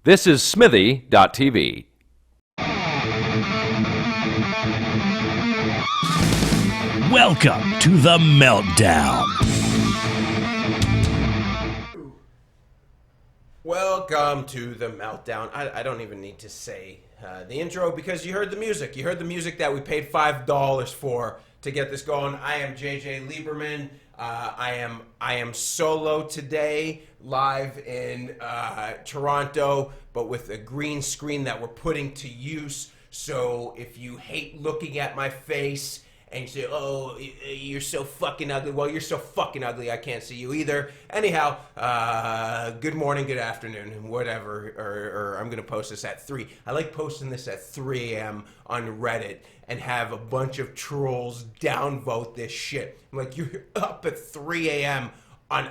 This is Smithy.tv. Welcome to the Meltdown. Welcome to the Meltdown. I don't even need to say the intro because you heard the music. You heard the music that we paid $5 for to get this going. I am JJ Lieberman. I am solo today, live in Toronto, but with a green screen that we're putting to use. So if you hate looking at my face and you say, oh, you're so fucking ugly. Well, you're so fucking ugly, I can't see you either. Anyhow, good morning, good afternoon, whatever. Or I'm going to post this at 3. I like posting this at 3 a.m. on Reddit and have a bunch of trolls downvote this shit. I'm like, you're up at 3 a.m. on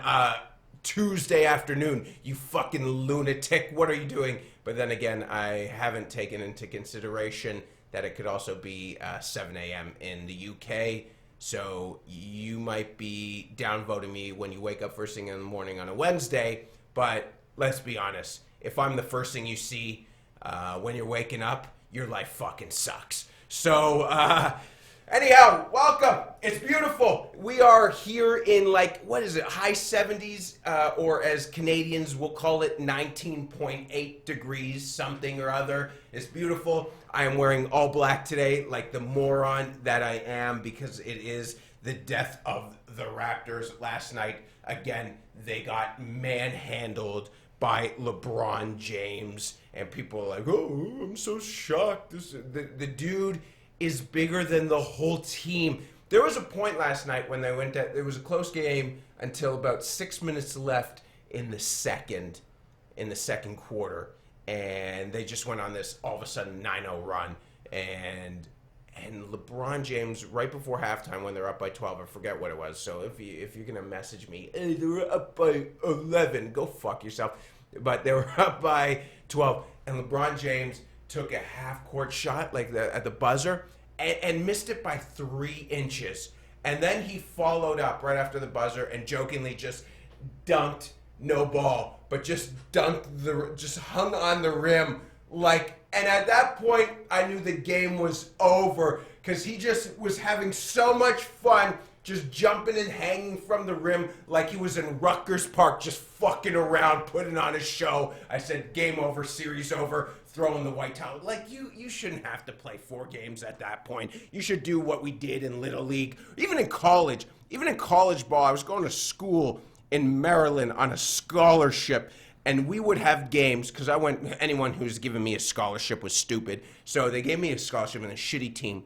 Tuesday afternoon, you fucking lunatic. What are you doing? But then again, I haven't taken into consideration that it could also be 7 a.m. in the UK. So you might be downvoting me when you wake up first thing in the morning on a Wednesday. But let's be honest, if I'm the first thing you see when you're waking up, your life fucking sucks. So anyhow, welcome. It's beautiful. We are here in what is it, high 70s, or as Canadians will call it, 19.8 degrees, something or other. It's beautiful. I am wearing all black today, like the moron that I am, because it is the death of the Raptors. Last night, again, they got manhandled by LeBron James, and people are like, oh, I'm so shocked. The dude is bigger than the whole team. There was a point last night when they went at, it was a close game until about 6 minutes left in the second quarter, and they just went on this all of a sudden 9-0 run, and LeBron James right before halftime when they're up by 12, I forget what it was. So if you're gonna message me, hey, they were up by 11, go fuck yourself. But they were up by 12, and LeBron James took a half-court shot at the buzzer and missed it by 3 inches. And then he followed up right after the buzzer and jokingly just dunked, no ball, but just just hung on the rim and at that point, I knew the game was over because he just was having so much fun just jumping and hanging from the rim like he was in Rutgers Park, just fucking around, putting on a show. I said, game over, series over, throwing the white towel. You shouldn't have to play 4 games at that point. You should do what we did in Little League, even in college. Even in college ball, I was going to school in Maryland on a scholarship, and we would have games, because anyone who's given me a scholarship was stupid. So they gave me a scholarship and a shitty team,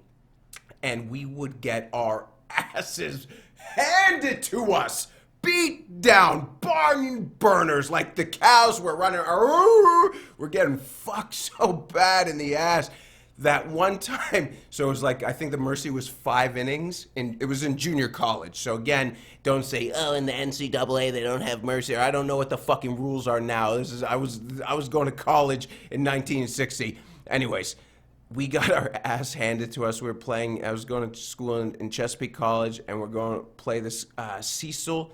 and we would get our asses handed to us, beat down, barn burners, like the cows were running. We're getting fucked so bad in the ass. That one time, so it was I think the mercy was 5 innings, and it was in junior college. So again, don't say, oh, in the NCAA they don't have mercy, or I don't know what the fucking rules are now. I was going to college in 1960. Anyways, we got our ass handed to us. We were playing, I was going to school in Chesapeake College, and we're going to play this Cecil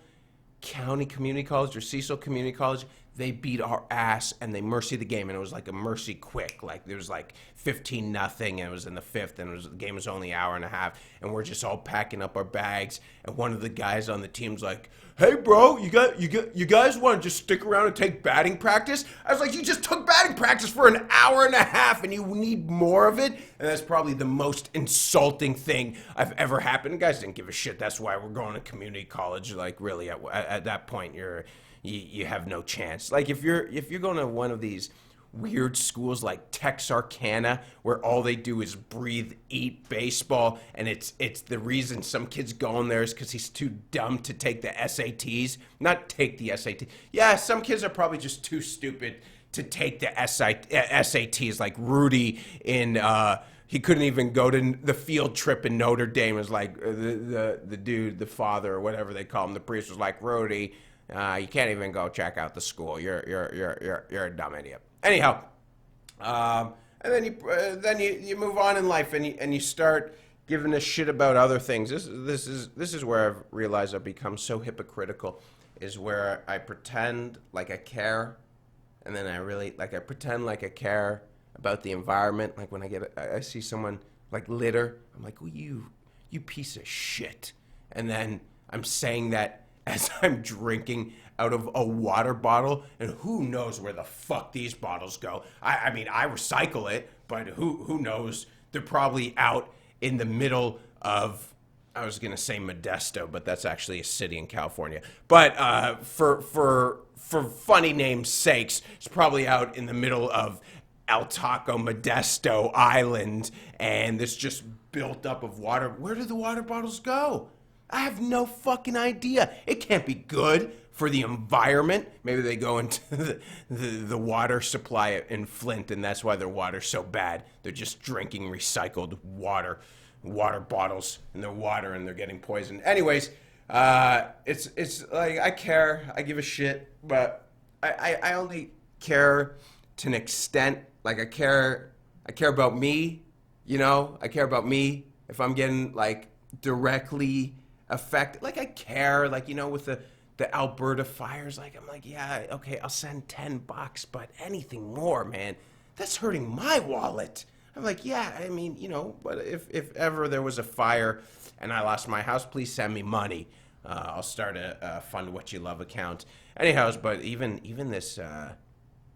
County Community College, or Cecil Community College. They beat our ass and they mercy the game, and it was like a mercy quick. There was 15-0, and it was in the 5th, and the game was only an hour and a half, and we're just all packing up our bags. And one of the guys on the team's like, "Hey, bro, you guys want to just stick around and take batting practice?" I was like, "You just took batting practice for an hour and a half, and you need more of it?" And that's probably the most insulting thing I've ever happened. The guys didn't give a shit. That's why we're going to community college. Really, at that point, you have no chance. If you're going to one of these weird schools like Texarkana, where all they do is breathe, eat baseball, and it's the reason some kids go in there is because he's too dumb to take the SATs. Not take the SAT. Yeah, some kids are probably just too stupid to take the SATs, like Rudy in he couldn't even go to the field trip in Notre Dame. It was the dude, the father, or whatever they call him, the priest was like, Rudy, you can't even go check out the school. You're a dumb idiot. Anyhow, and then you move on in life, and you start giving a shit about other things. This is where I've realized I've become so hypocritical, is where I pretend like I care, and then I pretend like I care about the environment. Like when I see someone like litter, I'm like, oh, you piece of shit. And then I'm saying that as I'm drinking out of a water bottle, and who knows where the fuck these bottles go. I mean, I recycle it, but who knows? They're probably out in the middle of, I was gonna say Modesto, but that's actually a city in California. But for funny names' sakes, it's probably out in the middle of El Taco Modesto Island, and it's just built up of water. Where do the water bottles go? I have no fucking idea. It can't be good for the environment. Maybe they go into the water supply in Flint, and that's why their water's so bad. They're just drinking recycled water bottles in their water, and they're getting poisoned. Anyways, it's like I care, I give a shit, but I only care to an extent. Like I care about me, you know. I care about me if I'm getting like directly affected. Like I care, like, you know, with the Alberta fires. Like I'm like, yeah, okay, I'll send $10, but anything more, man, that's hurting my wallet. I'm like, yeah, I mean, you know, but if ever there was a fire and I lost my house, please send me money. I'll start a Fund What You Love account. Anyhow, but even this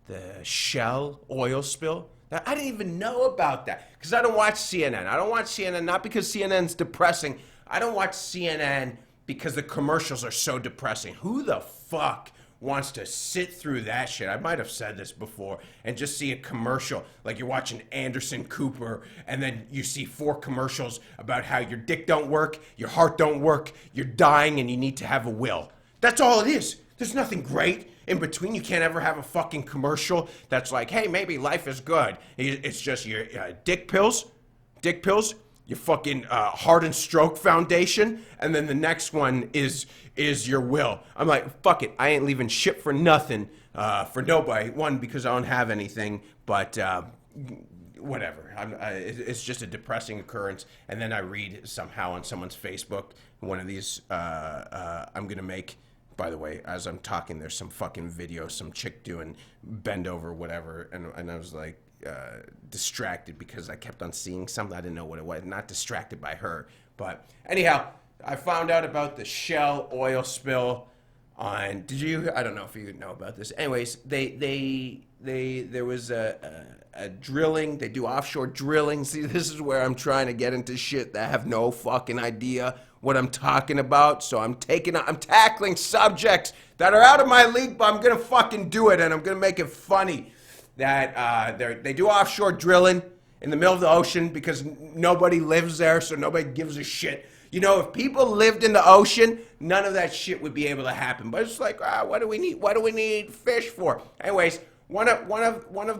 the Shell oil spill, I didn't even know about that because I don't watch CNN. I don't watch CNN not because CNN's depressing. I don't watch CNN because the commercials are so depressing. Who the fuck wants to sit through that shit? I might have said this before, and just see a commercial like you're watching Anderson Cooper, and then you see 4 commercials about how your dick don't work, your heart don't work, you're dying, and you need to have a will. That's all it is. There's nothing great in between. You can't ever have a fucking commercial that's like, hey, maybe life is good. It's just your dick pills, your fucking Heart and Stroke Foundation, and then the next one is your will. I'm like, fuck it, I ain't leaving shit for nothing, for nobody. One, because I don't have anything, but whatever. It's just a depressing occurrence. And then I read somehow on someone's Facebook, one of these I'm gonna make. By the way, as I'm talking, there's some fucking video, some chick doing bend over, whatever, and I was like distracted because I kept on seeing something. I didn't know what it was. Not distracted by her, but anyhow, I found out about the Shell oil spill on. Did you? I don't know if you know about this. Anyways, there was a drilling. They do offshore drilling. See, this is where I'm trying to get into shit that I have no fucking idea what I'm talking about. So I'm tackling subjects that are out of my league, but I'm gonna fucking do it, and I'm gonna make it funny. That they do offshore drilling in the middle of the ocean because nobody lives there, so nobody gives a shit. You know, if people lived in the ocean, none of that shit would be able to happen. But it's like, what do we need? What do we need fish for? Anyways, one of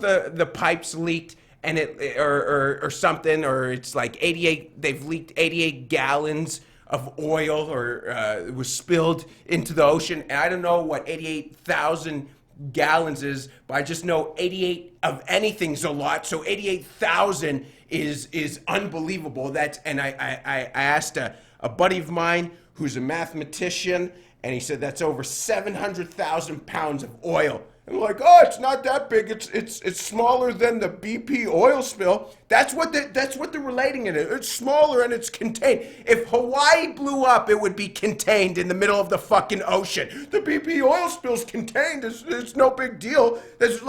the pipes leaked, and or something, or it's like 88. They've leaked 88 gallons of oil, or it was spilled into the ocean. And I don't know what 88,000 gallons is, but I just know 88 of anything's a lot. So 88,000 is unbelievable. And I asked a buddy of mine who's a mathematician, and he said that's over 700,000 pounds of oil. And we're like, oh, it's not that big. It's smaller than the BP oil spill. That's what they're relating it. It's smaller and it's contained. If Hawaii blew up, it would be contained in the middle of the fucking ocean. The BP oil spill's contained. It's no big deal. This is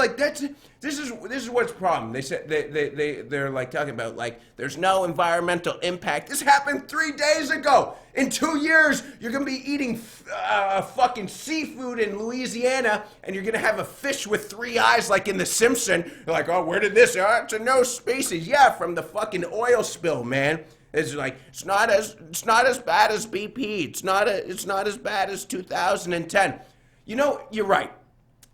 what's the problem. They said they're like talking about like there's no environmental impact. This happened 3 days ago. In 2 years, you're gonna be eating fucking seafood in Louisiana, and you're gonna have a fish with 3 eyes like in The Simpsons. You're like, oh, where did this? It's a no species. Yeah, from the fucking oil spill, man. It's like it's not as bad as BP. It's not as bad as 2010. You know, you're right.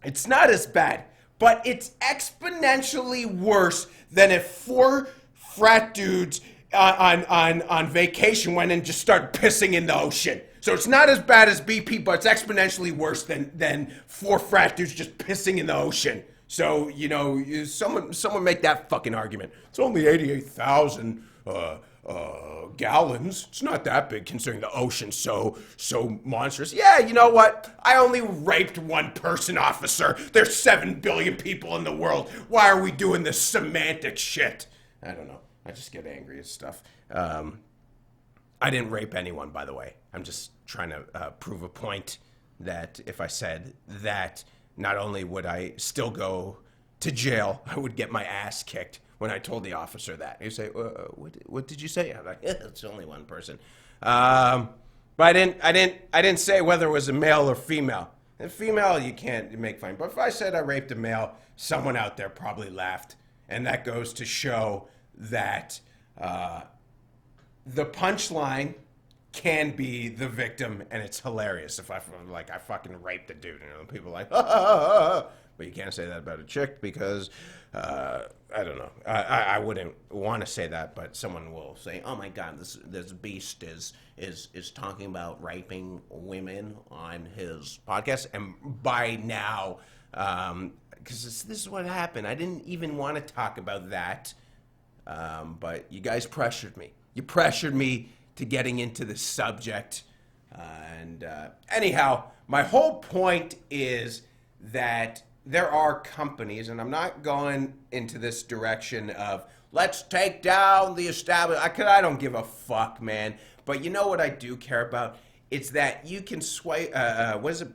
It's not as bad, but it's exponentially worse than if 4 frat dudes on vacation went and just started pissing in the ocean. So it's not as bad as BP, but it's exponentially worse than 4 frat dudes just pissing in the ocean. So, you know, someone make that fucking argument. It's only 88,000 gallons. It's not that big considering the ocean's so monstrous. Yeah, you know what? I only raped one person, officer. There's 7 billion people in the world. Why are we doing this semantic shit? I don't know. I just get angry at stuff. I didn't rape anyone, by the way. I'm just trying to prove a point that if I said that, not only would I still go to jail, I would get my ass kicked when I told the officer that. He'd say, what did you say? I'm like, it's only one person. But I didn't say whether it was a male or female. A female, you can't make fun. But if I said I raped a male, someone out there probably laughed. And that goes to show that the punchline can be the victim, and it's hilarious. If I fucking raped a dude, people are like, but you can't say that about a chick because I don't know. I wouldn't want to say that, but someone will say, "Oh my God, this beast is talking about raping women on his podcast," and by now, because this is what happened. I didn't even want to talk about that, but you guys pressured me. You pressured me to getting into the subject. Anyhow, my whole point is that there are companies, and I'm not going into this direction of let's take down the establishment. I don't give a fuck, man. But you know what I do care about? It's that you can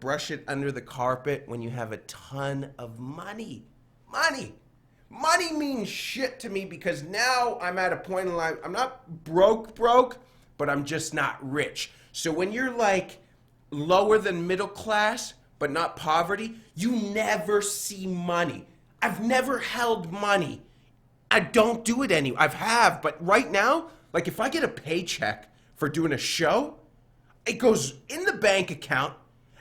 brush it under the carpet when you have a ton of money. Money means shit to me because now I'm at a point in life, I'm not broke, but I'm just not rich. So when you're like lower than middle class, but not poverty, you never see money. I've never held money. I don't do it anymore. But right now, like if I get a paycheck for doing a show, it goes in the bank account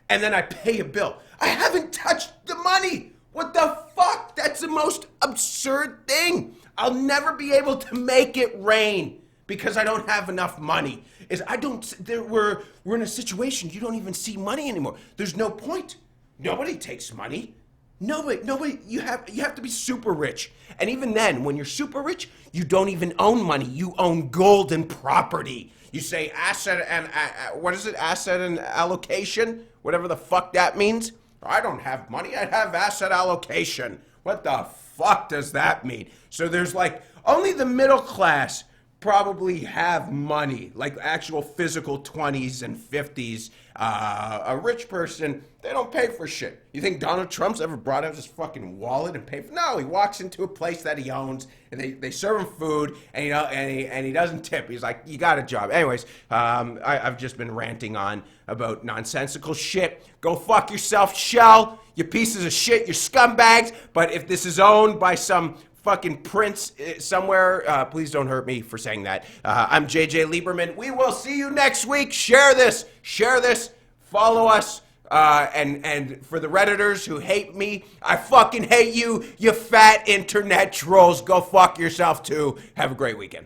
and then I pay a bill. I haven't touched the money. What the fuck? That's the most absurd thing. I'll never be able to make it rain because I don't have enough money. We're in a situation you don't even see money anymore. There's no point. Nobody takes money. Nobody. You have to be super rich. And even then, when you're super rich, you don't even own money. You own gold and property. You say asset and what is it? Asset and allocation, whatever the fuck that means. I don't have money. I have asset allocation. What the fuck does that mean? So there's like only the middle class probably have money, like actual physical 20s and 50s. A rich person, they don't pay for shit. You think Donald Trump's ever brought out his fucking wallet and paid for? No, he walks into a place that he owns and they serve him food and he doesn't tip. He's like, you got a job. Anyways, I've just been ranting on about nonsensical shit. Go fuck yourself, Shell. You pieces of shit, you scumbags. But if this is owned by some fucking prince somewhere, please don't hurt me for saying that. I'm JJ Lieberman. We will see you next week. Share this, follow us, and for the Redditors who hate me, I fucking hate you, you fat internet trolls. Go fuck yourself too. Have a great weekend.